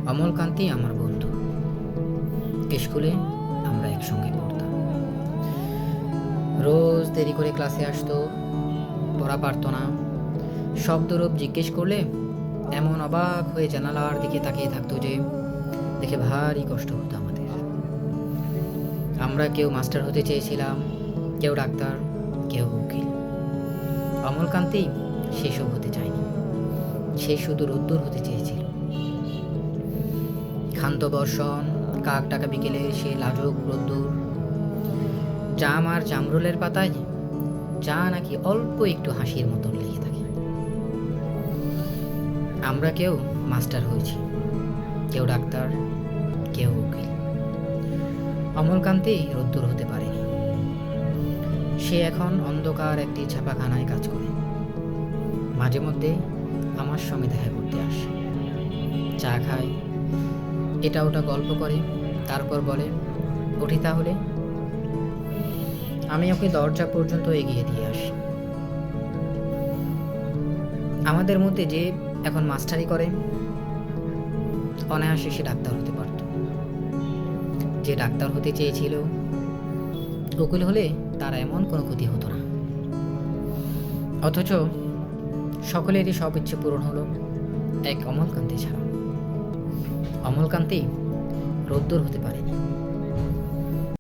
অমলকান্তি আমার বন্ধু। স্কুলে আমরা একসঙ্গে পড়তাম। রোজ দেরি করে ক্লাসে আসতো, পড়া পারতো না। শব্দরূপ জিজ্ঞেস করলে এমন অবাক হয়ে জানালার দিকে তাকিয়ে থাকতো যে দেখে ভারী কষ্ট হতো আমাদের। আমরা কেউ মাস্টার হতে চেয়েছিলাম, কেউ ডাক্তার, কেউ উকিল। অমলকান্তি সেসব হতে চায়নি, সে শুধু রোদ্দুর হতে চেয়েছিল। ক্ষান্ত বর্ষণ, কাক ডাকা বিকেলে সে লাজুক রোদ্দুর। জাম আর জামরুলের পাতায় যা নাকি অল্প একটু হাসির মতন লেগে থাকে। আমরা কেউ মাস্টার হয়েছি, কেউ ডাক্তার, কেউ উকিল। অমলকান্তি রোদ্দুর হতে পারেনি। সে এখন অন্ধকার একটি ছাপাখানায় কাজ করে। মাঝে মধ্যে আমার সঙ্গে দেখা করতে আসে, চা খায়, এটা ওটা গল্প করে, তারপর বলে, উঠি তাহলে। আমি ওকে দরজা পর্যন্ত এগিয়ে দিয়ে আসি। আমাদের মধ্যে যে এখন মাস্টারি করে, অনায়াসে সে ডাক্তার হতে পারত। যে ডাক্তার হতে চেয়েছিল, উকিল হলে তার এমন কোনো ক্ষতি হতো না। অথচ সকলেরই সব ইচ্ছে পূরণ হলো, এক অমলকান্তি ছাড়া। অমলকান্তি রোদ্দুর হতে পারেনি।